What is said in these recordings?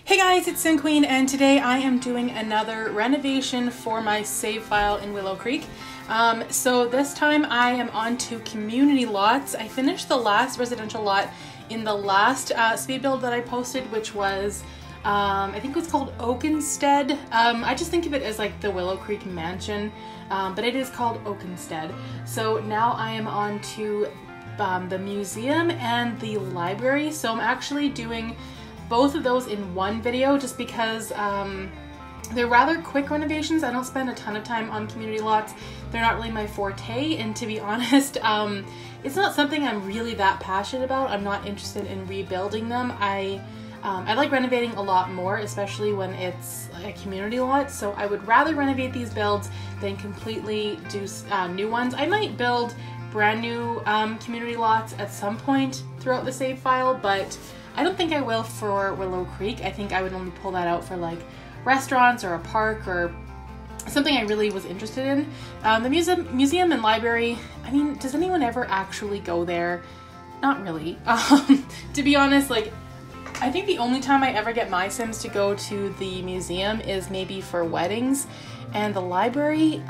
Hey guys, it's Sin Queen, and today I am doing another renovation for my save file in Willow Creek. So this time I am on to community lots. I finished the last residential lot in the last speed build that I posted, which was, I think it was called Oakenstead. I just think of it as like the Willow Creek mansion, but it is called Oakenstead. So now I am on to the museum and the library. So I'm actually doing both of those in one video just because they're rather quick renovations. I don't spend a ton of time on community lots. They're not really my forte, and to be honest, it's not something I'm really that passionate about. I'm not interested in rebuilding them. I like renovating a lot more, especially when it's a community lot, so I would rather renovate these builds than completely do new ones. I might build brand new community lots at some point throughout the save file, but I don't think I will for Willow Creek. I think I would only pull that out for like restaurants or a park or something I really was interested in. The museum and library, I mean, does anyone ever actually go there? Not really. To be honest, like, I think the only time I ever get my Sims to go to the museum is maybe for weddings, and the library,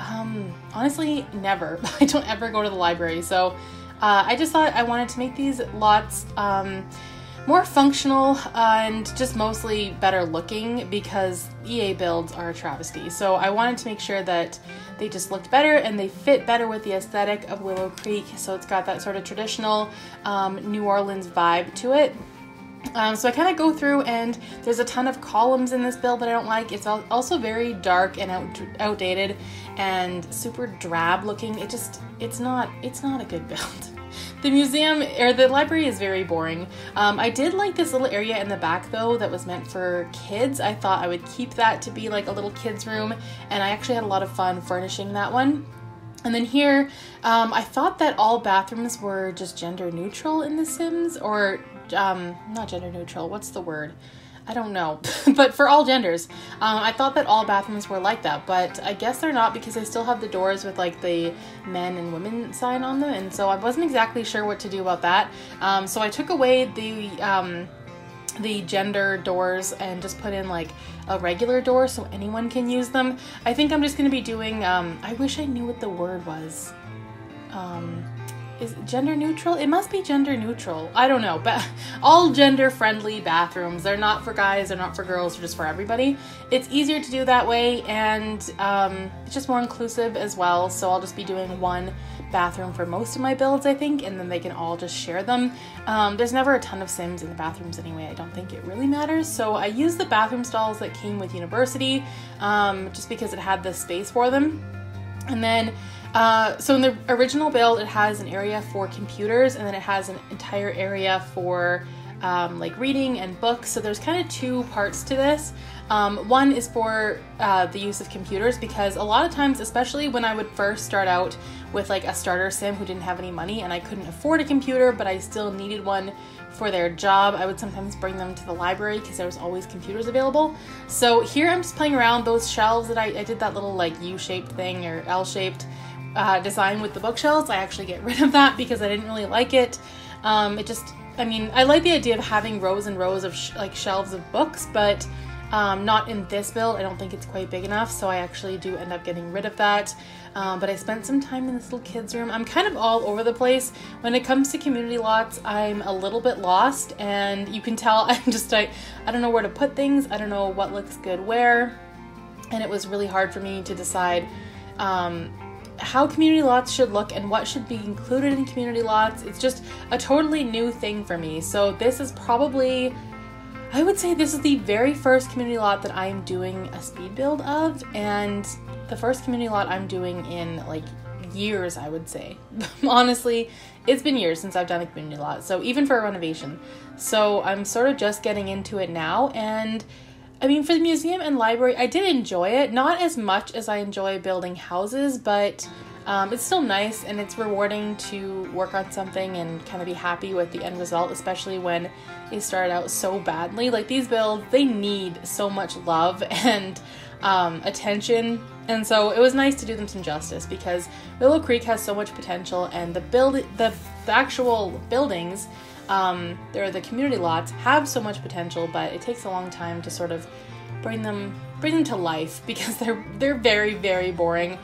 honestly, never. I don't ever go to the library, so I just thought I wanted to make these lots more functional and just mostly better looking, because EA builds are a travesty. So I wanted to make sure that they just looked better and they fit better with the aesthetic of Willow Creek. So it's got that sort of traditional New Orleans vibe to it. So I kind of go through, and there's a ton of columns in this build that I don't like. It's also very dark and outdated and super drab looking. It's not a good build. The museum, or the library, is very boring. I did like this little area in the back though that was meant for kids. I thought I would keep that to be like a little kids room, and I actually had a lot of fun furnishing that one. And then here, I thought that all bathrooms were just gender neutral in The Sims, or not gender neutral, what's the word? I don't know, but for all genders. I thought that all bathrooms were like that, but I guess they're not, because they still have the doors with like the men and women sign on them, and so I wasn't exactly sure what to do about that. So I took away the gender doors and just put in like a regular door so anyone can use them. I think I'm just going to be doing, I wish I knew what the word was. Is it gender neutral? It must be gender neutral. I don't know, but all gender friendly bathrooms. They're not for guys, they're not for girls, they're just for everybody. It's easier to do that way, and it's just more inclusive as well. So I'll just be doing one bathroom for most of my builds, I think, and then they can all just share them. There's never a ton of Sims in the bathrooms anyway. I don't think it really matters. So I used the bathroom stalls that came with University, just because it had the space for them. And then so in the original build, it has an area for computers, and then it has an entire area for like reading and books. So there's kind of two parts to this. One is for the use of computers, because a lot of times, especially when I would first start out with like a starter Sim who didn't have any money and I couldn't afford a computer, but I still needed one for their job, I would sometimes bring them to the library because there was always computers available. So here I'm just playing around those shelves that I did that little like U-shaped thing, or L-shaped design with the bookshelves. I actually get rid of that because I didn't really like it. I mean, I like the idea of having rows and rows of like shelves of books, but not in this build. I don't think it's quite big enough, so I actually do end up getting rid of that. But I spent some time in this little kids room. I'm kind of all over the place. When it comes to community lots, I'm a little bit lost, and you can tell I don't know where to put things. I don't know what looks good where, and it was really hard for me to decide how community lots should look and what should be included in community lots. It's just a totally new thing for me. So this is probably, I would say this is the very first community lot that I am doing a speed build of, and the first community lot I'm doing in like years, I would say. Honestly, it's been years since I've done a community lot, so even for a renovation. So I'm sort of just getting into it now, and I mean, for the museum and library, I did enjoy it. Not as much as I enjoy building houses, but it's still nice, and it's rewarding to work on something and kind of be happy with the end result, especially when they started out so badly. Like, these builds, they need so much love and attention, and so it was nice to do them some justice, because Willow Creek has so much potential, and the the actual buildings, the community lots have so much potential, but it takes a long time to sort of bring them to life because they're very, very boring.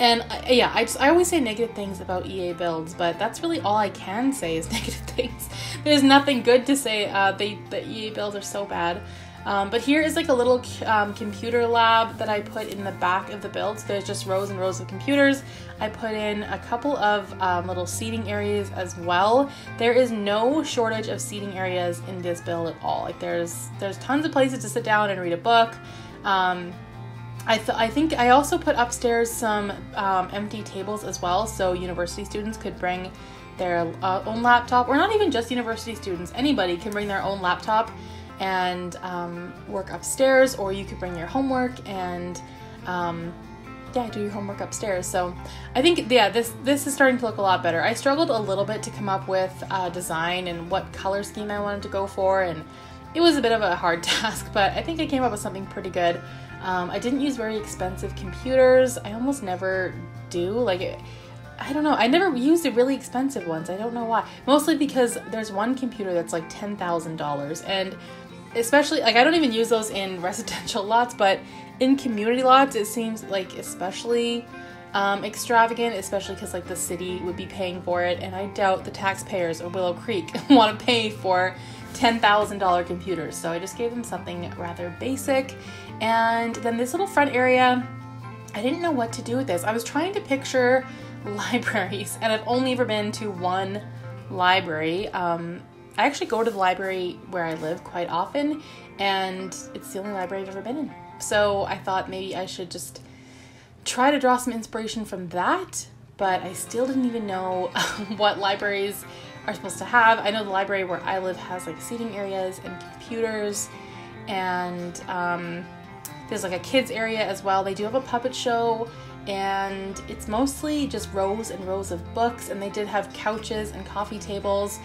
And yeah, I always say negative things about EA builds, but that's really all I can say is negative things. There's nothing good to say. The EA builds are so bad. But here is like a little computer lab that I put in the back of the build. So there's just rows and rows of computers. I put in a couple of little seating areas as well. There is no shortage of seating areas in this build at all. Like there's tons of places to sit down and read a book. I think I also put upstairs some empty tables as well, so university students could bring their own laptop, or not even just university students, anybody can bring their own laptop and work upstairs, or you could bring your homework and yeah, do your homework upstairs. So I think, yeah, this is starting to look a lot better. I struggled a little bit to come up with design and what color scheme I wanted to go for, and it was a bit of a hard task, but I think I came up with something pretty good. I didn't use very expensive computers. I almost never do. Like, I don't know. I never used the really expensive ones. I don't know why. Mostly because there's one computer that's like $10,000, and especially, like, I don't even use those in residential lots, but in community lots, it seems like especially extravagant, especially because like the city would be paying for it, and I doubt the taxpayers of Willow Creek want to pay for $10,000 computers. So I just gave them something rather basic. And then this little front area, I didn't know what to do with this. I was trying to picture libraries, and I've only ever been to one library. I actually go to the library where I live quite often, and it's the only library I've ever been in. So I thought maybe I should just try to draw some inspiration from that, but I still didn't even know what libraries are supposed to have. I know the library where I live has like seating areas and computers, and there's like a kids area as well. They do have a puppet show, and it's mostly just rows and rows of books, and they did have couches and coffee tables,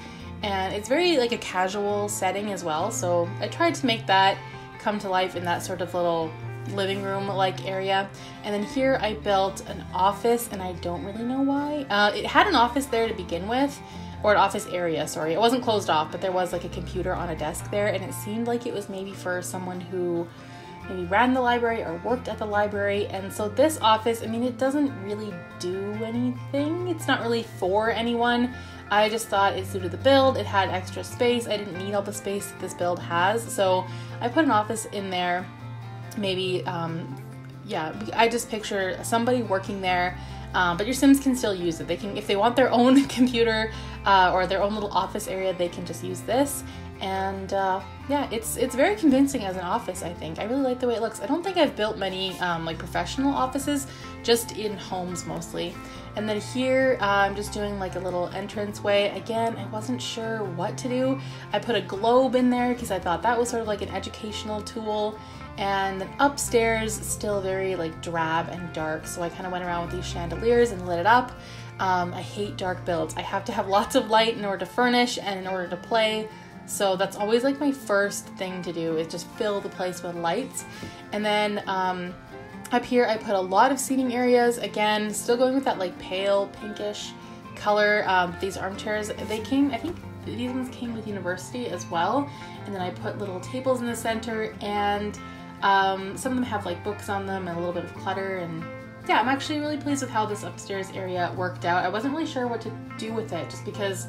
and it's very like a casual setting as well. So I tried to make that come to life in that sort of little living room like area. And then here I built an office, and I don't really know why. It had an office there to begin with, or an office area, sorry. It wasn't closed off, but there was like a computer on a desk there, and it seemed like it was maybe for someone who maybe ran the library or worked at the library. And so this office, I mean, it doesn't really do anything. It's not really for anyone. I just thought it suited the build. It had extra space. I didn't need all the space that this build has, so I put an office in there. Maybe, yeah, I just picture somebody working there. But your Sims can still use it. They can, if they want their own computer or their own little office area, they can just use this. And yeah, it's very convincing as an office, I think. I really like the way it looks. I don't think I've built many like professional offices, just in homes mostly. And then here I'm just doing like a little entranceway. Again, I wasn't sure what to do. I put a globe in there because I thought that was sort of like an educational tool. And then upstairs, still very like drab and dark, so I kind of went around with these chandeliers and lit it up. I hate dark builds. I have to have lots of light in order to furnish and in order to play, so that's always like my first thing to do, is just fill the place with lights. And then up here I put a lot of seating areas, again still going with that like pale pinkish color. These armchairs, they came, I think these ones came with university as well. And then I put little tables in the center, and some of them have like books on them and a little bit of clutter. And yeah, I'm actually really pleased with how this upstairs area worked out. I wasn't really sure what to do with it, just because,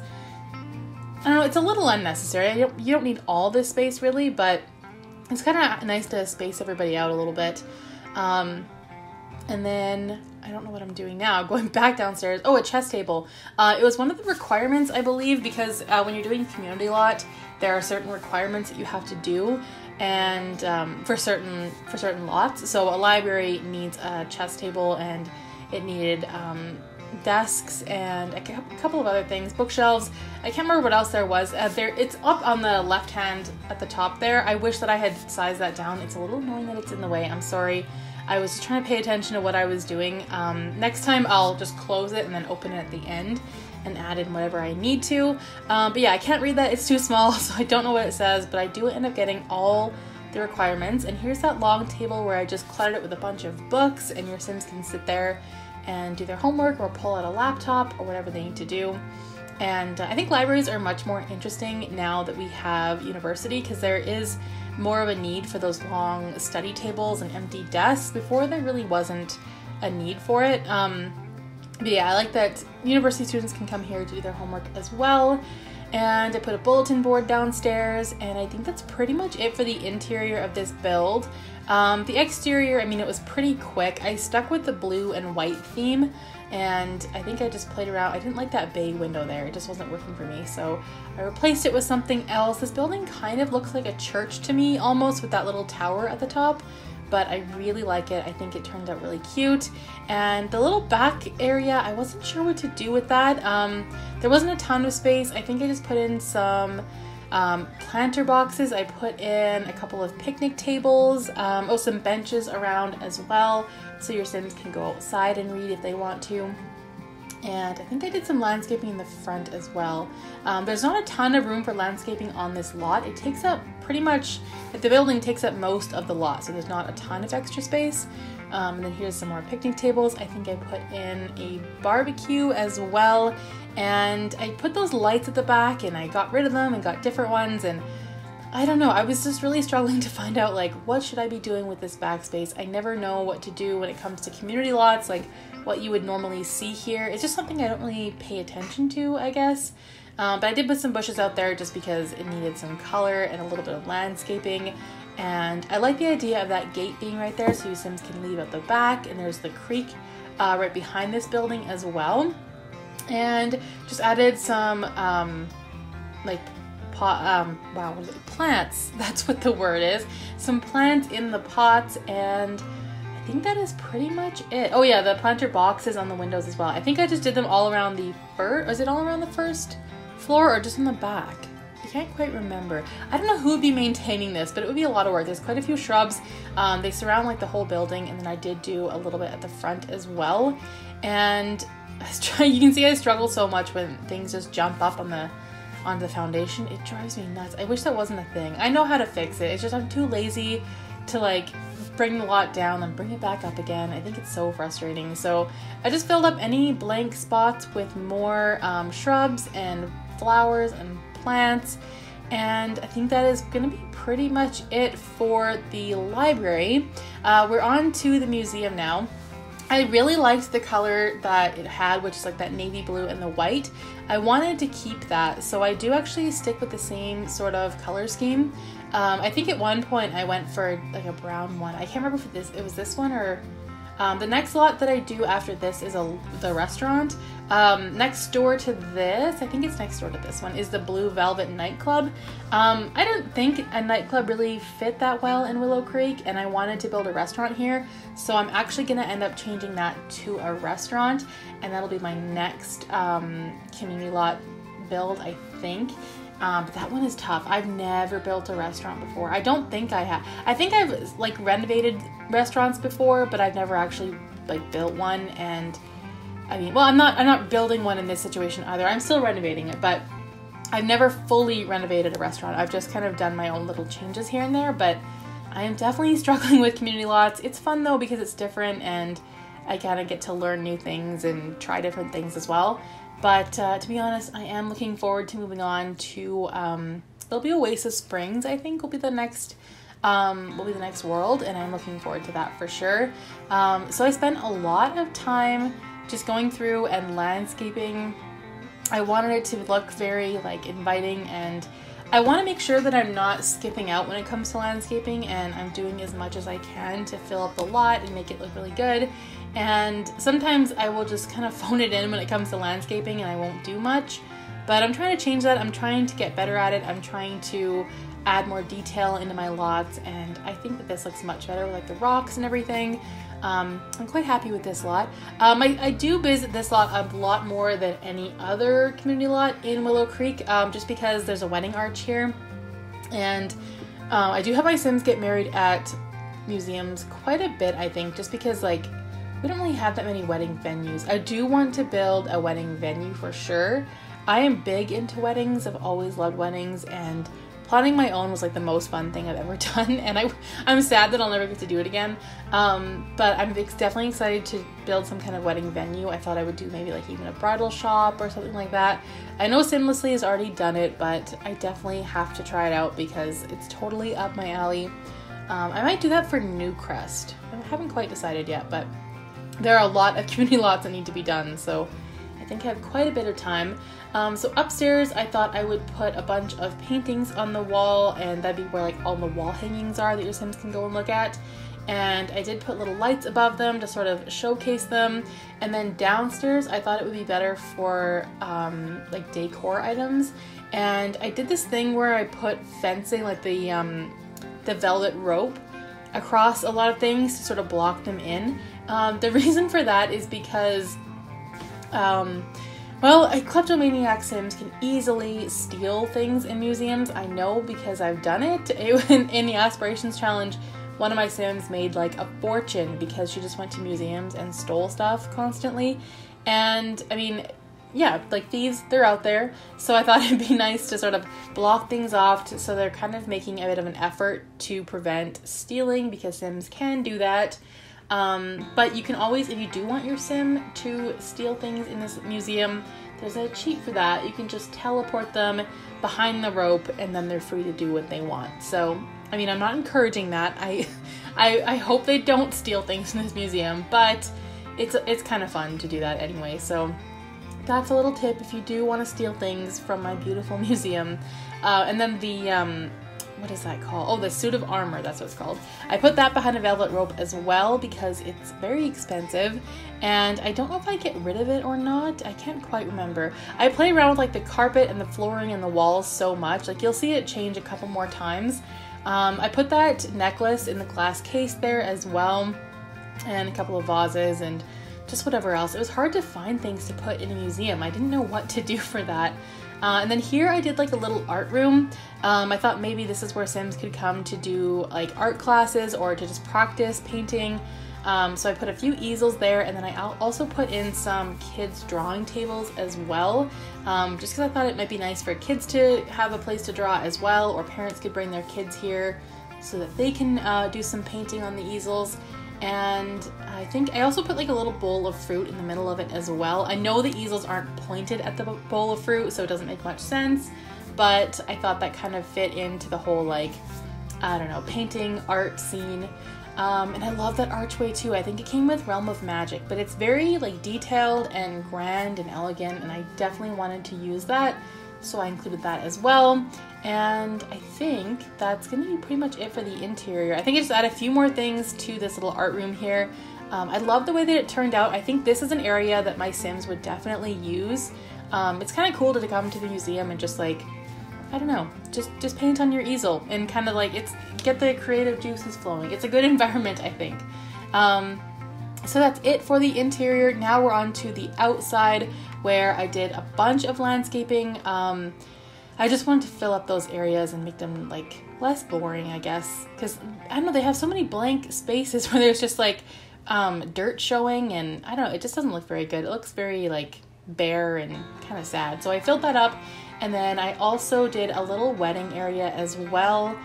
I don't know, it's a little unnecessary. You don't need all this space really, but it's kind of nice to space everybody out a little bit. And then I don't know what I'm doing now. Going back downstairs. Oh, a chess table. It was one of the requirements, I believe, because when you're doing community lot, there are certain requirements that you have to do, and for certain lots. So a library needs a chess table, and it needed desks and a couple of other things, bookshelves. I can't remember what else there was. It's up on the left hand at the top there. I wish that I had sized that down. It's a little annoying that it's in the way. I'm sorry. I was trying to pay attention to what I was doing. Next time I'll just close it and then open it at the end and add in whatever I need to. But yeah, I can't read that. It's too small, so I don't know what it says, but I do end up getting all the requirements. And here's that long table where I just cluttered it with a bunch of books, and your Sims can sit there and do their homework or pull out a laptop or whatever they need to do. And I think libraries are much more interesting now that we have university, because there is more of a need for those long study tables and empty desks. Before, there really wasn't a need for it. But yeah, I like that university students can come here to do their homework as well. And I put a bulletin board downstairs, and I think that's pretty much it for the interior of this build. The exterior, I mean, it was pretty quick. I stuck with the blue and white theme, and I think I just played around. I didn't like that bay window there. It just wasn't working for me, so I replaced it with something else. This building kind of looks like a church to me, almost, with that little tower at the top, but I really like it. I think it turned out really cute. And the little back area, I wasn't sure what to do with that. There wasn't a ton of space. I think I just put in some planter boxes. I put in a couple of picnic tables, some benches around as well, so your Sims can go outside and read if they want to. And I think I did some landscaping in the front as well. There's not a ton of room for landscaping on this lot. It takes up pretty much, the building takes up most of the lot, so there's not a ton of extra space. And then here's some more picnic tables. I think I put in a barbecue as well. And I put those lights at the back, and I got rid of them and got different ones. And I don't know, I was just really struggling to find out, like, what should I be doing with this backspace? I never know what to do when it comes to community lots, like what you would normally see here. It's just something I don't really pay attention to, I guess. But I did put some bushes out there just because it needed some color and a little bit of landscaping. And I like the idea of that gate being right there, so you Sims can leave out the back. And there's the creek right behind this building as well. And just added some plants. That's what the word is. Some plants in the pots, and I think that is pretty much it. Oh yeah, the planter boxes on the windows as well. I think I just did them all around the first. Was it all around the first floor or just on the back? I can't quite remember. I don't know who would be maintaining this, but it would be a lot of work. There's quite a few shrubs. They surround like the whole building, and then I did do a little bit at the front as well. And you can see I struggle so much when things just jump up onto the foundation. It drives me nuts. I wish that wasn't a thing. I know how to fix it. It's just I'm too lazy to like bring the lot down and bring it back up again. I think it's so frustrating. So I just filled up any blank spots with more shrubs and flowers and plants. And I think that is going to be pretty much it for the library. We're on to the museum now. I really liked the color that it had, which is like that navy blue and the white. I wanted to keep that, so I do actually stick with the same sort of color scheme. I think at one point I went for like a brown one. I can't remember if it was this one or the next lot that I do after this is the restaurant. Next door to this, I think it's next door to this one, is the Blue Velvet Nightclub. I don't think a nightclub really fit that well in Willow Creek, and I wanted to build a restaurant here, so I'm actually going to end up changing that to a restaurant, and that'll be my next community lot build, I think. But that one is tough. I've never built a restaurant before. I don't think I have. I think I've like renovated restaurants before, but I've never actually like built one. And I mean, well, I'm not building one in this situation either. I'm still renovating it, but I've never fully renovated a restaurant. I've just kind of done my own little changes here and there, but I am definitely struggling with community lots. It's fun though because it's different, and I kind of get to learn new things and try different things as well. But to be honest, I am looking forward to moving on to, there'll be Oasis Springs, I think will be the next world, and I'm looking forward to that for sure. So I spent a lot of time just going through and landscaping. I wanted it to look very like inviting, and I want to make sure that I'm not skipping out when it comes to landscaping, and I'm doing as much as I can to fill up the lot and make it look really good. And sometimes I will just kind of phone it in when it comes to landscaping and I won't do much, but I'm trying to change that. I'm trying to get better at it. I'm trying to add more detail into my lots, and I think that this looks much better with like the rocks and everything. I'm quite happy with this lot. I do visit this lot a lot more than any other community lot in Willow Creek, just because there's a wedding arch here, and I do have my Sims get married at museums quite a bit, I think, just because like we don't really have that many wedding venues. I do want to build a wedding venue for sure. I am big into weddings. I've always loved weddings, and Plotting my own was like the most fun thing I've ever done, and I'm sad that I'll never get to do it again. But I'm definitely excited to build some kind of wedding venue. I thought I would do maybe like even a bridal shop or something like that. I know Simlessly has already done it, but I definitely have to try it out because it's totally up my alley. I might do that for Newcrest. I haven't quite decided yet, but there are a lot of community lots that need to be done, so I think I have quite a bit of time. So upstairs, I thought I would put a bunch of paintings on the wall, and that'd be where like all the wall hangings are that your Sims can go and look at. And I did put little lights above them to sort of showcase them. And then downstairs, I thought it would be better for like decor items. And I did this thing where I put fencing, like the velvet rope, across a lot of things to sort of block them in. The reason for that is because well, kleptomaniac Sims can easily steal things in museums. I know because I've done it. In the Aspirations Challenge, one of my Sims made like a fortune because she just went to museums and stole stuff constantly. And I mean, yeah, like thieves, they're out there. So I thought it'd be nice to sort of block things off so they're kind of making a bit of an effort to prevent stealing, because Sims can do that. But you can always, if you do want your Sim to steal things in this museum, there's a cheat for that. You can just teleport them behind the rope and then they're free to do what they want. So, I mean, I'm not encouraging that. I hope they don't steal things in this museum, but it's kind of fun to do that anyway. So that's a little tip if you do want to steal things from my beautiful museum. And then the, what is that called? Oh, the suit of armor, that's what it's called. I put that behind a velvet rope as well because it's very expensive, and I don't know if I get rid of it or not. I can't quite remember. I play around with like the carpet and the flooring and the walls so much. Like you'll see it change a couple more times. I put that necklace in the glass case there as well, and a couple of vases and just whatever else. It was hard to find things to put in a museum. I didn't know what to do for that. And then here I did like a little art room. I thought maybe this is where Sims could come to do like art classes or to just practice painting. So I put a few easels there, and then I also put in some kids drawing tables as well, just because I thought it might be nice for kids to have a place to draw as well, or parents could bring their kids here so that they can do some painting on the easels. And I think I also put like a little bowl of fruit in the middle of it as well. I know the easels aren't pointed at the bowl of fruit, so it doesn't make much sense, but I thought that kind of fit into the whole like, I don't know, painting art scene. And I love that archway too. I think it came with Realm of Magic, but it's very like detailed and grand and elegant, and I definitely wanted to use that, so I included that as well. And I think that's gonna be pretty much it for the interior. I think I just add a few more things to this little art room here. I love the way that it turned out. I think this is an area that my Sims would definitely use. It's kind of cool to come to the museum and just like, I don't know, just paint on your easel and kind of like get the creative juices flowing. It's a good environment, I think. So that's it for the interior. Now we're on to the outside, where I did a bunch of landscaping. I just wanted to fill up those areas and make them like less boring, I guess, because I don't know, they have so many blank spaces where there's just like dirt showing, and I don't know, it just doesn't look very good. It looks very like bare and kind of sad. So I filled that up, and then I also did a little wedding area as well,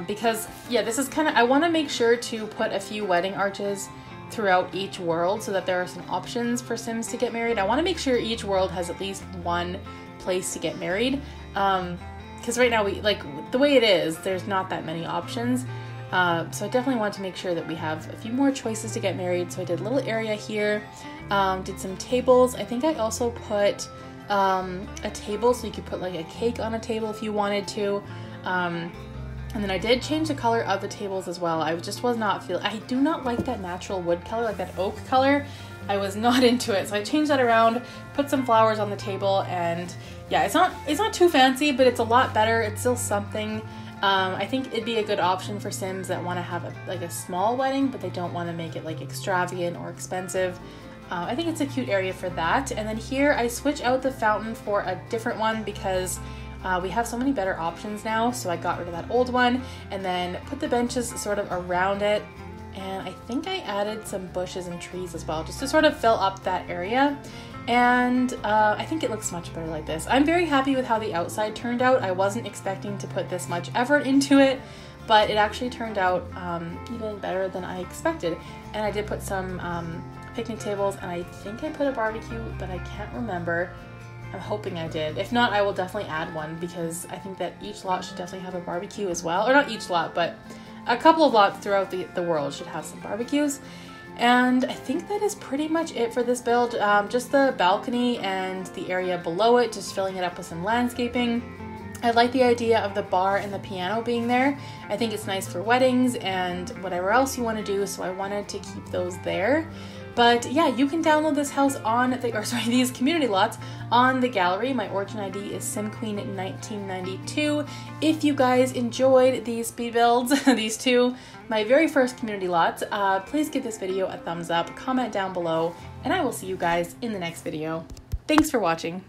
because yeah, this is kind of, I want to make sure to put a few wedding arches throughout each world so that there are some options for Sims to get married. I want to make sure each world has at least one place to get married, because right now we like the way it is, there's not that many options. So I definitely want to make sure that we have a few more choices to get married. So I did a little area here, did some tables. I think I also put a table so you could put like a cake on a table if you wanted to. And then I did change the color of the tables as well. I just was not I do not like that natural wood color, like that oak color. I was not into it. So I changed that around, put some flowers on the table, and yeah, it's not too fancy, but it's a lot better. It's still something. I think it'd be a good option for Sims that want to have a small wedding, but they don't want to make it like extravagant or expensive. I think it's a cute area for that. And then here I switch out the fountain for a different one because we have so many better options now. So I got rid of that old one and then put the benches sort of around it. And I think I added some bushes and trees as well, just to sort of fill up that area. and I think it looks much better like this. I'm very happy with how the outside turned out. I wasn't expecting to put this much effort into it, but it actually turned out even better than I expected. And I did put some picnic tables, and I think I put a barbecue, but I can't remember. I'm hoping I did. If not, I will definitely add one, because I think that each lot should definitely have a barbecue as well. Or not each lot, but a couple of lots throughout the world should have some barbecues. And I think that is pretty much it for this build. Just the balcony and the area below it, just filling it up with some landscaping. I like the idea of the bar and the piano being there. I think it's nice for weddings and whatever else you want to do, so I wanted to keep those there. But yeah, you can download this house on these community lots on the gallery. My origin ID is SimQueen1992. If you guys enjoyed these speed builds, these two, my very first community lots, please give this video a thumbs up, comment down below, and I will see you guys in the next video. Thanks for watching.